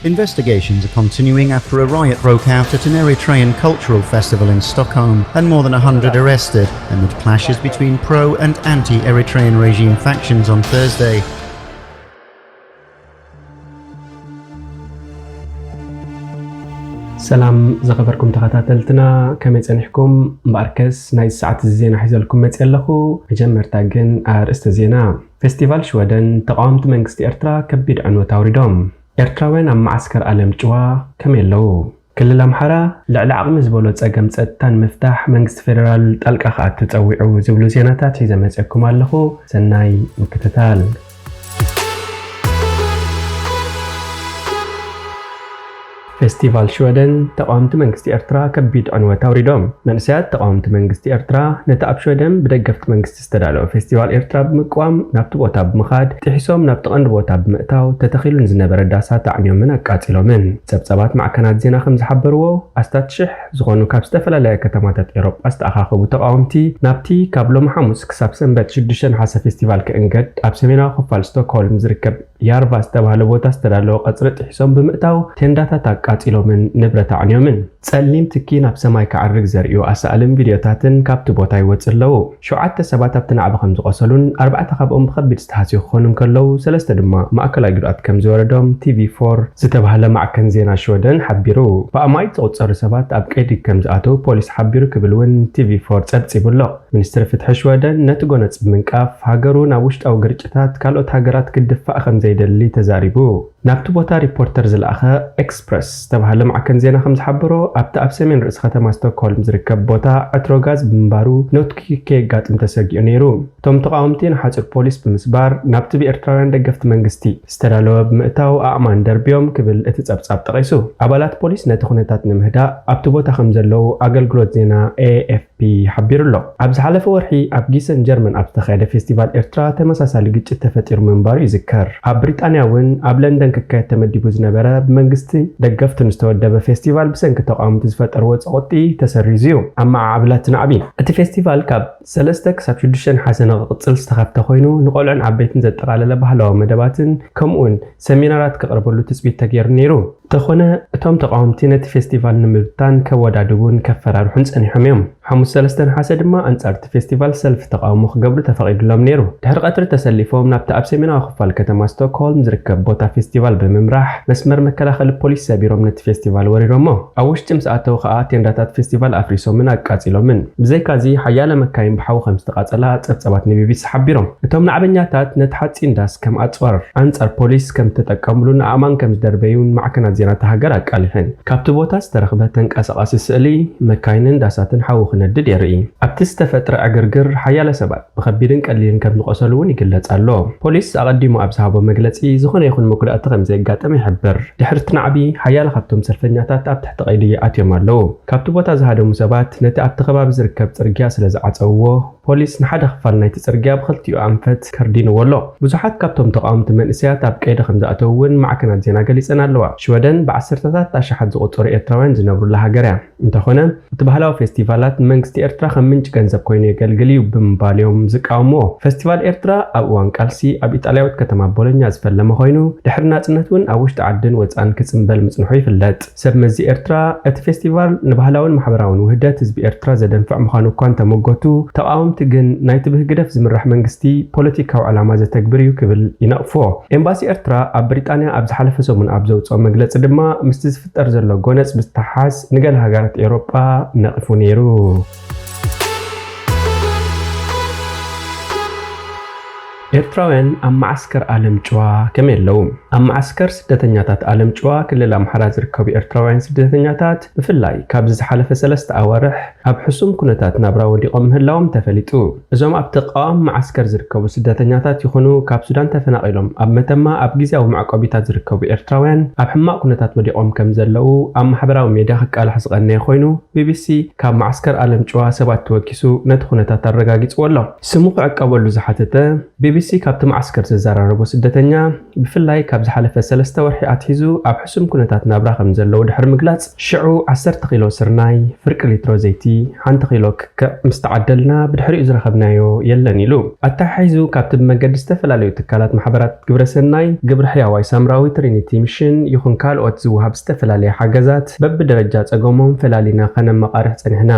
Investigations are continuing after a riot broke out at an Eritrean cultural festival in Stockholm and more than 100 arrested amid clashes between pro and anti-Eritrean regime factions on Thursday. سلام زخبركم تخاتلتنا كما يصنحكم مباركس ناي ساعة الزينة حيزلكم متيلخو مجمر تاجن ارست زينة فيستيفال شوادن تقامت منغستي ارترا كبير عنو تاوريدوم ارتراوين ام معسكر ألم جوا كميلو كل الامحرة لعل عقم زبولو تصقم تصدتان مفتاح منغست فيدرال تلقى خاط تتوعو زبلو زيناتات حيزا متيكم اللخو سناي مكتتال فيستيفال شوادن تقامت منغستي ارترا كبيد عنوة توريدوم منسيات تقامت منغستي ارترا نتأب شوادن بدقفت منغستي استدالو فيستيفال ارترا بمقوام نابتو بوتا بمخاد تحسوم نابتو قند بوتا بمقتاو تتخيلون زنبر الداسات تعنيو من اقاتلو من سبسبات مع كانت زينا خمز حبرو استات شح زغونو كابستفلا لاي كتماتات ايروب استاخاخبو تقامتي نابتي كابلو محاموس كساب سنبت شدشن حاسا فيستيفال كأنقد ابسمينا خفال ستوكهولم زركب يارفا استبهالو بوتا استدالو قصرت تحسوم بمقتاو تنداتا قاتلو من نبرة عنيومن تسليم تكين بسماي كعرق زريو أسألم فيديوتاتن كابتو بوتاي واتسلو شوعات تسابات ابتنع بخمز قصلون 4 خبقهم بخبت استهاسيو خونم كلو 3 دما مأكل اقرأت كم زوردهم TV4 ستبهلا مع كنزينا شودن حبيرو فأمايت تغطسر سابات أبقيدي كم زاتو بوليس حبيرو كبلون TV4 تسبسيبو الله منستر فتح شودن نتقونت بمنكاف هاقرو ناوشت أو قرشتات كالوت هاقرات كدفاء خمزيد اللي تزاريبو نابتو بوتا ريبورترز الأخا إكسبرس تبهلا مع كنزينا خمز حبرو أبتا أبسمين رئيس ختم ستوكهولم زركب بوتا أتروغاز بمبارو نوتكي كيغات انتساقيو نيرو توم تقاومتين حاجر بوليس بمسبار نابتو بإرتراوين دقفت منغستي استرالو بمقتاو أعمان دربيوم كبل اتتصابصاب تقيسو عبالات بوليس نتخونتات نمهدا أبتو بوتا خمزلو أقل قلوت زينا AFP حبير الله أبز حالف ورحي أبجيسن جرمن أبتخيد فيستيفال إرترا تمساسا لقيت التفتير منبارو يذكر أب بريطانياون أب لندن كاكايت تمديبو زنبرا بمنغستي دقفت نستودب فيستيفال بسنك تقام تزفتر وصوتي تسريزيو أما عبلاتنا عبين أتي فيستيفال كاب سلستك سابشدشن حسن قصل استخفت خوينو نقول عن عبيتن زدر على لبهلا ومدباتن كمون سمينارات كقربولو تثبيت تغيير نيرو تخونه اتوم تقامتين فيستيفال نمرتان كودادبون كفرار حنصن حميم حمص سلستن حسدما انصرت فيستيفال سلف تقامو خغبر تفقيد لهم نيرو دحر قطر تسلفوم نابت ابسمينا خفال كتما ستوكهولم زركب بوتا فيستيفال بممراح مسمر مكلاخل بوليس سابيروم نت فيستيفال وريرومو اوشتم ساعتو خاات ينداتات فيستيفال افريسو من اقاصيلومن بزي كازي حياله مكاين بحو 5 قاصلا صبصبات نبيبيس حبيروم اتوم نعبنياتات نت حصين داس كم اصور انصر بوليس كم تتقملون امان كم دربيون معكنا زينا تهجر أقالهن كابتبوتاس ترخبتن كأسقاس السئلي مكاينن داساتن حاوخ ندد يرئي أبتست فترة أجرجر حيال سبب بخبيرن قليلن كم نقصلون يقلت الله بوليس أقدموا أبصحابه مجلسي زخون يخون مقرأة خمسة قاتم يحبر دحرتنا عبي حيال خبتم سلفنياتات أب تحت قيديات يوم الله كابتبوتاس هذا مسابات نت أب تخباب زركب ترجع سلزعت أوه بوليس نحد خفال نيت ترجع بخلتي أنفت كردين والله بزحات كابتم تقامت من إسيات أب كيد خمسة أتوون مع كنا زينا قليس أنا اللوا شودن بعسرتات أشحد زقطور إرتراوين زنبرو لها جريان انتخونا تبهلاو فيستيفالات منغستي إرترا خمنج كنزب كوينو يقلقلي وبمباليوم زقاومو فيستيفال إرترا أبوان كالسي أب إيطالياوت كتما بولنيا زفلما خوينو دحرنا تنتون أوش تعدن وزان كتنبل مصنحوي فلات سب مزي إرترا ات فيستيفال نبهلاون محبراون وهدات زبي إرترا زدنفع مخانو كوانتا موغوتو تقاوم تجن نايتبه قدف زمرح منغستي بوليتيكاو علامة زتكبريو كبل ينقفو إمباسي إرترا أب بريطانيا أبز حلفسو من أبزو تصوم مجلس دما مستزفتر زلو غونس بستحاس نقل هاجرات أوروبا نقفو نيرو إرتراوين أم معسكر ألم جوا كمل لهم أم معسكر سدتنياتات ألم جوا كل الأمحرات ركبي إرتراوين سدتنياتات بفلاي كابز حلف 3 أوارح أب حسوم كنتات نبرا وديقوم هلاهم تفليتو إزوم أب تقام معسكر زركبو سدتنياتات يخونو كاب سودان تفناقيلهم أب متما أب جيزي أو معقوبيتات زركبي إرتراوين أب حماق كنتات وديقوم كمزلو أم حبراو ميدا حق حسق أني خوينو BBC كاب معسكر ألم جوا سبات توكيسو ندخونتات الرقاقيت والله سموق عقابلو زحاتته ቢቢሲ ካብቲ ማዕስከር ዝዘራረቡ ስደተኛ ብፍላይ ካብ ዝሓለፈ 3 ወርሒ ኣትሒዙ ኣብ ሕሱም ኩነታት ናብራ ከም ዘለው ድሕሪ ምግላጽ ሽዑ 10 ኪሎ ስርናይ ፍርቂ ሊትሮ ዘይቲ 1 ኪሎ ክክዕ ምስተዓደልና ብድሕሪኡ ዝረኸብናዮ የለን ኢሉ ኣታሒዙ ካብቲ ብመገዲ ዝተፈላለዩ ትካላት ማሕበራት ግብረሰናይ ግብረ ሕያዋይ ሳምራዊ ትሪኒቲ ሚሽን ይኹን ካልኦት ዝውሃብ ዝተፈላለዩ ሓገዛት በብደረጃ ጸገሞም ፈላሊና ከነመቃርሕ ጸኒሕና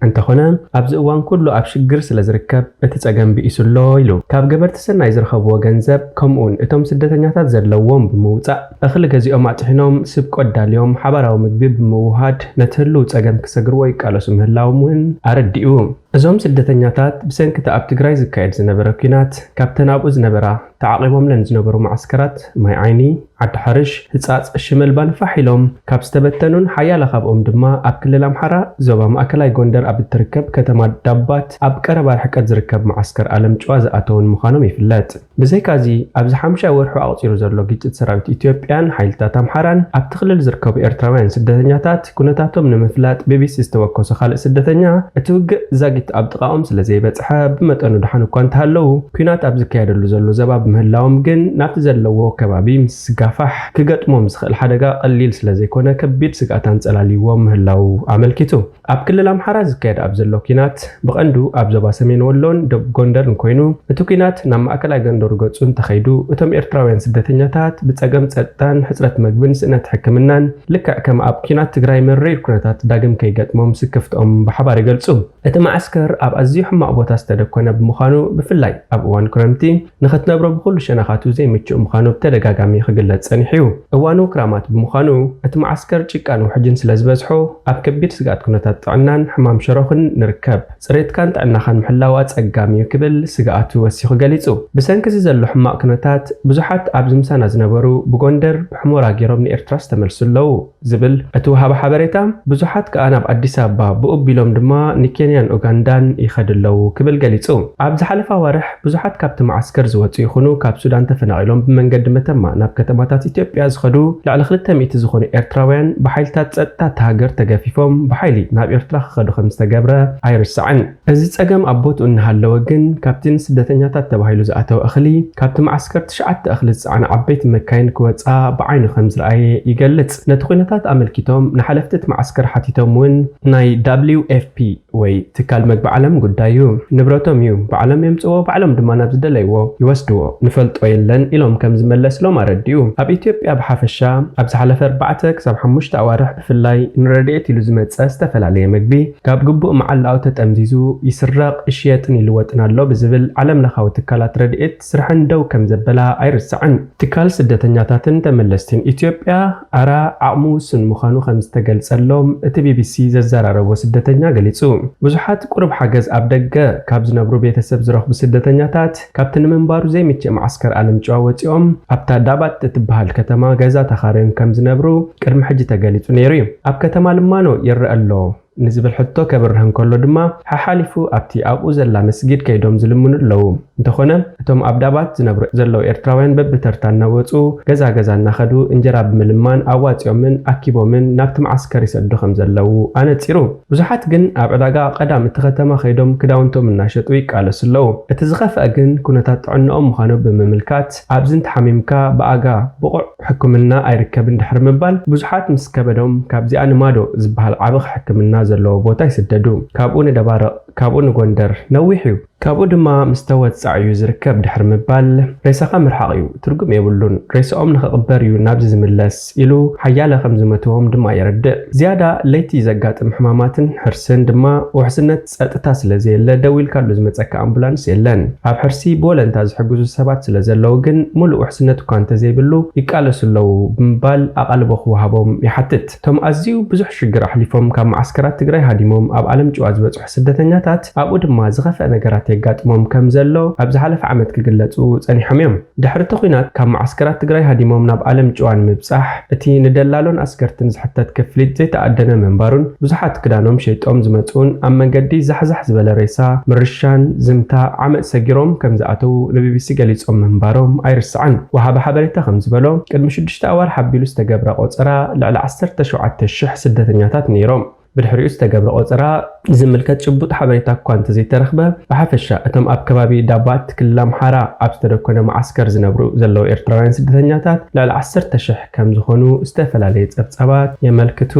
እንተኾነ ኣብዚ እዋን ኩሉ ኣብ ሽግር ስለ ዝርከብ እቲ ጸገም ቢኢሱሎ ኢሉ ካብ ገበርቲ ሰናይ ዝረኸብዎ ገንዘብ ከምኡን እቶም ስደተኛታት ዘለዎም ብምውፃእ እኽሊ ገዚኦም ኣጥሒኖም ስብ ቆዳልዮም ሓባራዊ ምግቢ ብምውሃድ ነቲ ህልው ጸገም ክሰግርዎ ይቃለሱ ምህላዎም እውን ኣረዲኡ እዞም ስደተኛታት ብሰንኪቲ ኣብ ትግራይ ዝካየድ ዝነበረ ኩናት ካብተን ኣብኡ ዝነበራ ተዓቂቦም ለን ዝነበሩ ማዕስከራት ማይ ዓይኒ ዓዲ ሓርሽ ህጻጽ ሽመልባን ፋሒሎም ካብ ዝተበተኑን ሓያለ ካብኦም ድማ ኣብ ክልል ኣምሓራ ዞባ ማእከላይ ጎንደር ኣብ እትርከብ ከተማ ዳባት ኣብ ቀረባ ርሕቀት ዝርከብ ማዕስከር ዓለም ጨዋ ዝኣተውን ምዃኖም ይፍለጥ ብዘይካዚ ኣብዚ 5 ወርሑ ኣቕፂሩ ዘሎ ግጭት ሰራዊት ኢትዮጵያን ሓይልታት ኣምሓራን ኣብቲ ክልል ዝርከቡ ኤርትራውያን ስደተኛታት ኩነታቶም ንምፍላጥ ቢቢሲ ዝተወከሱ ካልእ ስደተኛ እቲ ውግእ ዛጊት ኣብ ጥቃኦም ስለ ዘይበጽሐ ብመጠኑ ድሓን እኳ እንተሃለው ኩናት ኣብ ዝካየደሉ ዘሎ ዘባ ብምህላዎም ግን ናብቲ ዘለዎ ከባቢ ምስ ጋፋሕ ክገጥሞም ዝኽእል ሓደጋ ቀሊል ስለ ዘይኮነ ከቢድ ስጋኣታን ጸላልይዎም ምህላው ኣመልኪቱ ኣብ ክልል ኣምሓራ ዝካየድ ኣብ ዘሎ ኩናት ብቐንዱ ኣብ ዞባ ሰሜን ወሎን ደቡብ ጎንደርን ኮይኑ እቲ ኩናት ናብ ማእከላይ ጎንደር ገጹን ተኸይዱ እቶም ኤርትራውያን ስደተኛታት ብጸገም ጸጥታን ሕጽረት ምግብን ስእነት ሕክምናን ልክዕ ከም ኣብ ኩናት ትግራይ መሪር ኩነታት ዳግም ከይገጥሞም ስክፍትኦም ብሓባር ይገልጹ እቲ ማዕስከር ኣብ ኣዝዩ ሕማቕ ቦታ ዝተደኮነ ብምዃኑ ብፍላይ ኣብ እዋን ክረምቲ ንኽትነብሮ ብኩሉ ሸነኻቱ ዘይምችእ ምዃኑ ብተደጋጋሚ ክግለጽ ጸኒሑ እዩ እዋኑ ክራማት ብምዃኑ እቲ ማዕስከር ጭቃን ውሕጅን ስለ ዝበዝሖ ኣብ ከቢድ ስጋኣት ኩነታት ጥዕናን ሕማም ሸሮኽን ንርከብ ጽሬትካን ጥዕናኻን ምሕላው ኣጸጋሚ እዩ ክብል ስጋኣቱ ወሲኹ ገሊጹ ብሰንኪ ዘሎ ሕማቕ ኩነታት ብዙሓት ኣብዚ ምሳና ዝነበሩ ብጎንደር ብሕሞራ ገይሮም ንኤርትራ ዝተመልሱ ኣለው ዝብል እቲ ወሃበ ሓበሬታ ብዙሓት ከኣ ናብ ኣዲስ ኣበባ ብኡቢሎም ድማ ንኬንያን ኡጋንዳን ይኸድለው ክብል ገሊጹ ኣብ ዝሓለፈ ወርሕ ብዙሓት ካብቲ ማዕስከር ዝወጹ ይኹኑ ካብ ሱዳን ተፈናቂሎም ብመንገዲ መተማ ናብ ከተማታት ኢትዮጵያ ዝኸዱ ልዕሊ 200 ዝኾኑ ኤርትራውያን ብሓይልታት ጸጥታ ሃገር ተገፊፎም ብሓይሊ ናብ ኤርትራ ክኸዱ ከም ዝተገብረ ኣይርስዕን እዚ ጸገም ኣብ ቦትኡ እናሃለወ ግን ካብቲ ስደተኛታት ተባሂሉ ዝኣተወ እኽሊ ካብቲ ማዕስከር 9 እኽሊ ዝጸዓና ዓበይቲ መካይን ክወጻ ብዓይኑ ከም ዝረኣየ ይገልጽ ነቲ ኩነታት ኣመልኪቶም ንሓለፍቲ እቲ ማዕስከር ሓቲቶም እውን ናይ WFP ወይ ትካል መግቢ ዓለም ጉዳዩ ንብረቶም እዩ ብዓለም የምጽዎ ብዓለም ድማ ናብ ዝደለይዎ ይወስድዎ ንፈልጦ የለን ኢሎም ከም ዝመለስሎም ኣረዲኡ ኣብ ኢትዮጵያ ብሓፈሻ ኣብ ዝሓለፈ 4 ክሳብ 5 ኣዋርሕ ብፍላይ ንረድኤት ኢሉ ዝመጸ ዝተፈላለየ መግቢ ካብ ግቡእ መዓልላዊ ተጠምዚዙ ይስረቕ ይሽየጥን ይልወጥን ኣሎ ብዝብል ዓለም ለኻዊ ትካላት ረድኤት ስራሕን ደው ከም ዘበላ ኣይርስዕን ትካል ስደተኛታትን ተመለስትን ኢትዮጵያ ኣራ ዓቕሙ ውስን ምዃኑ ከም ዝተገልጸሎም እቲ ቢቢሲ ዘዘራረቦ ስደተኛ ገሊጹ ብዙሓት ቁርብ ሓገዝ ኣብ ደገ ካብ ዝነብሩ ቤተሰብ ዝረኽቡ ስደተኛታት ካብቲ ንምንባሩ ዘይምችእ ማዕስከር ዓለም ጨዋ ወፂኦም ኣብታ ዳባት እትበሃል ከተማ ገዛ ተኻርዮም ከም ዝነብሩ ቅድሚ ሕጂ ተገሊጹ ነይሩ እዩ ኣብ ከተማ ልማኖ ይርአ ኣሎ ንዝብል ሕቶ ከብርህን ከሎ ድማ ሓሓሊፉ ኣብቲ ኣብኡ ዘላ መስጊድ ከይዶም ዝልምኑ ኣለው እንተኾነ እቶም ኣብ ዳባት ዝነብሩ ዘለው ኤርትራውያን በብተርታ እናወፁ ገዛ ገዛ እናኸዱ እንጀራ ብምልማን ኣዋፂኦምን ኣኪቦምን ናብቲ ማዕስከር ይሰዱ ከም ዘለው ኣነፂሩ ብዙሓት ግን ኣብ ዕዳጋ ቀዳም እቲ ከተማ ከይዶም ክዳውንቶም እናሸጡ ይቃለሱ ኣለው እቲ ዝኸፍአ ግን ኩነታት ጥዕንኦም ምዃኑ ብምምልካት ኣብዚ እንተሓሚምካ ብኣጋ ብቑዕ ሕክምና ኣይርከብን ድሕሪ ምባል ብዙሓት ምስ ከበዶም ካብዚኣ ንማዶ ዝበሃል ዓብኽ ሕክምና ዘለዎ ቦታ ይስደዱ ካብኡ ንደባረቕ ካብኡ ንጎንደር ነዊሕ እዩ ካብኡ ድማ ምስተወጻዕ እዩ ዝርከብ ድሕሪ ምባል ሬሳኻ ምርሓቕ እዩ ትርጉም የብሉን ሬሳኦም ንኽቕበር እዩ ናብዚ ዝምለስ ኢሉ ሓያለ ከም ዝመትዎም ድማ የረድእ ዝያዳ ለይቲ ዘጋጥም ሕማማትን ሕርስን ድማ ውሕስነት ጸጥታ ስለ ዘየለ ደው ኢልካሉ ዝመጸካ ኣምቡላንስ የለን ኣብ ሕርሲ ብወለንታ ዝሕግዙ ሰባት ስለ ዘለው ግን ሙሉእ ውሕስነት እኳ እንተዘይብሉ ይቃለሱ ኣለው ብምባል ኣቓልቦ ክወሃቦም ይሓትት እቶም ኣዝዩ ብዙሕ ሽግር ኣሕሊፎም ካብ ማዕስከራት ትግራይ ሃዲሞም ኣብ ዓለም ጨዋ ዝበጽሑ ስደተኛታት ኣብኡ ድማ ዝኸፍአ ነገራት የጋጥሞም ከም ዘሎ ኣብ ዝሓለፈ ዓመት ክግለጹ ጸኒሖም እዮም ድሕሪ እቲ ኩናት ካብ ማዕስከራት ትግራይ ሃዲሞም ናብ ዓለም ጨዋ ንምብጻሕ እቲ ንደላሎን ኣስገርትን ዝሕተት ክፍሊት ዘይተኣደነ መንባሩን ብዙሓት ክዳኖም ሸይጦም ዝመጹን ኣብ መንገዲ ዛሕዛሕ ዝበለ ሬሳ ምርሻን ዝምታ ዓመፅ ሰጊሮም ከም ዝኣተው ንቢቢሲ ገሊጾም መንባሮም ኣይርስዓን ወሃበ ሓበሬታ ከም ዝበሎ ቅድሚ 6 ኣዋር ሓቢሉ ዝተገብረ ቆፀራ ልዕሊ 17,000 ስደተኛታት ነይሮም بدحريو ዝተገብረ ቆፅራ ዝምልከት ጭቡጥ ሓበሬታ እኳ እንተዘይተረኽበ ብሓፈሻ እቶም ኣብ ከባቢ ዳባት ክልል ኣምሓራ ኣብ ዝተደኮነ ማዓስከር ዝነብሩ ዘለዉ ኤርትራውያን ስደተኛታት ልዕሊ 10,000 ከም ዝኾኑ ዝተፈላለየ ፀብፃባት የመልክቱ።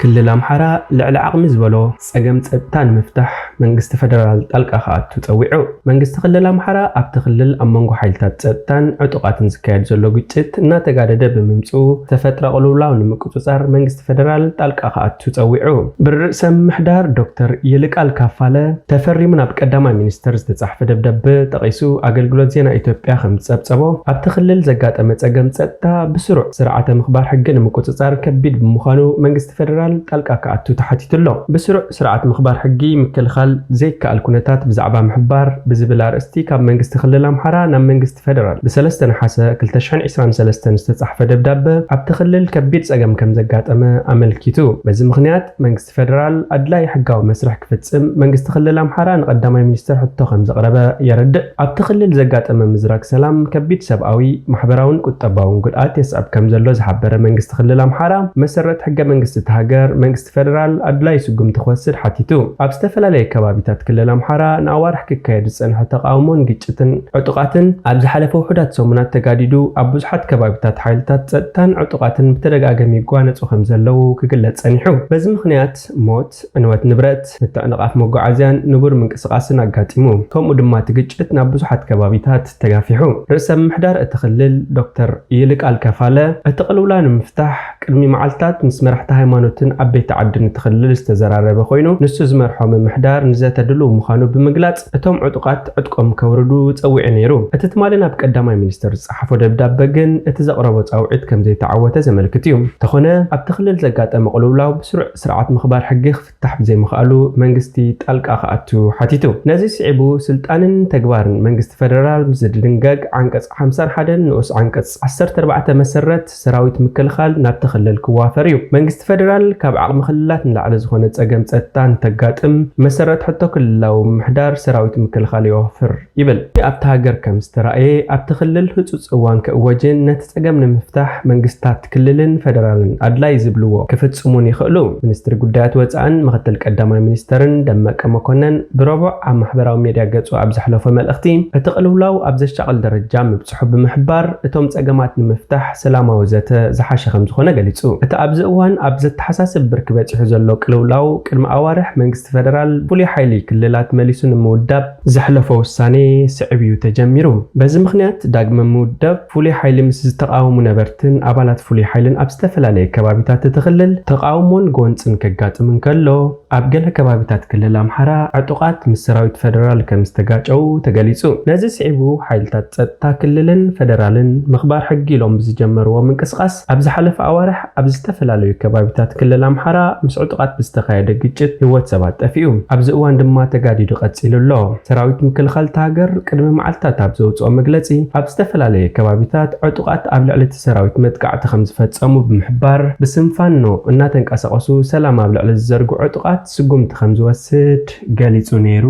ክልል ኣምሓራ ልዕሊ ዓቕሚ ዝበሎ ፀገም ፀጥታ ንምፍታሕ መንግስቲ ፌደራል ጣልቃ ከኣቱ ፀዊዑ። መንግስቲ ክልል ኣምሓራ ኣብቲ ክልል ኣብ መንጎ ሓይልታት ፀጥታን ዕጡቃትን ዝካየድ ዘሎ ግጭት እናተጋደደ ብምምፅኡ ተፈጥሮ ቅልውላው ንምቁፅፃር መንግስቲ ፌደራል ጣልቃ ከኣቱ ፀዊዑ። ብርርእሰ ምምሕዳር ዶክተር ይልቃል ካፋለ ተፈሪሙ ናብ ቀዳማይ ሚኒስተር ዝተጻሕፈ ደብዳቤ ጠቂሱ ኣገልግሎት ዜና ኢትዮጵያ ከም ዝፀብፀቦ ኣብቲ ክልል ዘጋጠመ ፀገም ፀጥታ ብስሩዕ ስርዓተ ምኽባር ሕጊ ንምቁፅፃር ከቢድ ብምዃኑ መንግስቲ ፌደራል ጣልቃ ከኣቱ ተሓቲቱሎ። ብስሩዕ ስርዓት ምኽባር ሕጊ ምክልኻል ዘይከኣል ኩነታት ብዛዕባ ምሕባር ብዝብል ኣርእስቲ ካብ መንግስቲ ክልል ኣምሓራ ናብ መንግስቲ ፌደራል ብ3 ነሓሰ 2023 ዝተጻሕፈ ደብዳቤ ኣብቲ ክልል ከቢድ ፀገም ከም ዘጋጠመ ኣመልኪቱ። በዚ ምክንያት መንግስቲ ፌደራል ኣድላይ ሕጋዊ መስርሕ ክፍጽም መንግስቲ ክልል ኣምሓራ ንቀዳማይ ሚኒስተር ሕቶ ከም ዘቕረበ የረድእ። ኣብቲ ክልል ዘጋጠመ ምዝራግ ሰላም ከቢድ ሰብኣዊ ማሕበራውን ቁጠባውን ጉድኣት የስዕብ ከም ዘሎ ዝሓበረ መንግስቲ ክልል ኣምሓራ መሰረት ሕገ መንግስቲ ተሃገር መንግስቲ ፌደራል ኣድላይ ስጉም ተወስድ ሓቲቱ። ኣብ ዝተፈላለየ ከባቢታት ክልል ኣምሓራ ንኣዋርሕ ክካየድ ዝጸንሐ ተቃውሞን ግጭትን ዕጡቃትን ኣብ ዝሓለፈ ውሕዳት ሰሙናት ተጋዲዱ ኣብ ብዙሓት ከባቢታት ሓይልታት ፀጥታን ዕጡቃትን ብተደጋጋሚ ይጓነፁ ከም ዘለው ክግለጽ ጸኒሑ። በዚ ምክንያት ሞት፣ ዕንወት ንብረት፣ ምትዕንቃፍ መጓዓዝያን ንቡር ምንቅስቃስን ኣጋጢሙ። ከምኡ ድማ እቲ ግጭት ናብ ብዙሓት ከባቢታት ተጋፊሑ። ርእሰ ምምሕዳር እቲ ክልል ዶክተር ይልቃል ካፋለ እቲ ቅልውላ ንምፍታሕ ቅድሚ መዓልትታት ምስ መራሕቲ ሃይማኖትን ዓበይቲ ዓድን ትኽልል ዝተዘራረበ ኮይኑ ንሱ ዝመርሖ ምምሕዳር ንዘተድሉ ምዃኑ ብምግላጽ እቶም ዕጡቃት ዕጥቆም ከውርዱ ፀዊዑ ነይሩ። እቲ ትማሊ ናብ ቀዳማይ ሚኒስተር ዝፀሓፎ ደብዳቤ ግን እቲ ዘቕረቦ ፃውዒት ከም ዘይተዓወተ ዘመልክት እዩ። እንተኾነ ኣብቲ ክልል ዘጋጠመ ቅልውላው ብስሩዕ ስርዓት ምኽባር ሕጊ ክፍታሕ ብዘይምኽኣሉ መንግስቲ ጣልቃ ከኣቱ ሓቲቱ። ነዚ ስዒቡ ስልጣንን ተግባርን መንግስቲ ፌደራል ዝድንገግ ዓንቀጽ 51 ንኡስ ዓንቀጽ 14 መሰረት ሰራዊት ምክልኻል ናብቲ ክልል ክዋፈር እዩ። መንግስቲ ፌደራል ካብ ዓቕሚ ክልላት ንላዕሊ ዝኾነ ፀገም ፀጥታ እንተጋጥም መሰረት ሕቶ ክልላዊ ምምሕዳር ሰራዊት ምክልኻል ይወፍር ይብል። ኣብቲ ሃገር ከም ዝተረኣየ ኣብቲ ክልል ህፁፅ እዋን ክእወጅን ነቲ ፀገም ንምፍታሕ መንግስታት ክልልን ፌደራልን ኣድላይ ዝብልዎ ክፍፅሙን ይኽእሉ። ሚኒስትሪ ጉዳያት ወፃእን ምክትል ቀዳማይ ሚኒስተርን ደመቀ መኮነን ብረቡዕ ኣብ ማሕበራዊ ሚድያ ገጹ ኣብ ዘሕለፈ መልእኽቲ እቲ ቅልውላው ኣብ ዘሻቕል ደረጃ ምብፅሑ ብምሕባር እቶም ፀገማት ንምፍታሕ ሰላማዊ ዘተ ዝሓሸ ከም ዝኾነ ገሊጹ። እቲ ኣብዚ እዋን ኣብ ዘተሓሳስብ ብርኪ በፂሑ ዘሎ ቅልውላው ቅድሚ ኣዋርሕ መንግስቲ ፌደራል ፍሉይ ሓይሊ ክልላት መሊሱ ንምውዳብ ዘሕለፈ ውሳኔ ስዕብዩ ተጀሚሩ። በዚ ምክንያት ዳግመ ምውዳብ ፍሉይ ሓይሊ ምስ ዝተቃወሙ ነበርትን ኣባላት ፍሉይ ሓይልን ኣብ ዝተፈላለየ ከባቢታት እትኽልል ተቃውሞን ጎንፅን ከጋጥም እንከሎ ኣብ ገለ ከባቢታት ክልል ኣምሓራ ዕጡቃት ምስ ሰራዊት ፌደራል ከም ዝተጋጨው ተገሊጹ። ነዚ ስዒቡ ሓይልታት ፀጥታ ክልልን ፌደራልን ምኽባር ሕጊ ኢሎም ብዝጀመርዎ ምንቅስቃስ ኣብ ዝሓለፈ ኣዋርሕ ኣብ ዝተፈላለዩ ከባቢታት ክልል ኣምሓራ ምስ ዕጡቃት ብዝተኻየደ ግጭት ህይወት ሰባት ጠፊኡ። ኣብዚ እዋን ድማ ተጋዲዱ ቀፂሉ ኣሎ። ሰራዊት ምክልኻል ሃገር ቅድሚ መዓልትታት ኣብ ዘውፅኦ መግለፂ ኣብ ዝተፈላለየ ከባቢታት ዕጡቃት ኣብ ልዕሊ እቲ ሰራዊት መጥቃዕቲ ከም ዝፈፀሙ ብምሕባር ብስንፋኖ እናተንቀሳቀሱ ሰላም ኣብ ልዕሊ ዝዘርግሑ ዕጡቃት ስጉምቲ ከም ዝወስድ ገሊጹ ነይሩ።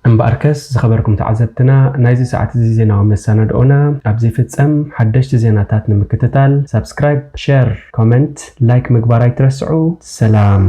እምበኣርከስ ዝኸበርኩም ተዓዘብትና ናይዚ ሰዓት እዚ ዜናዊ መሰናድኦና ኣብዚ ፍጸም። ሓደሽቲ ዜናታት ንምክትታል ሰብስክራይብ፣ ሼር፣ ኮሜንት፣ ላይክ ምግባር ኣይትረስዑ። ሰላም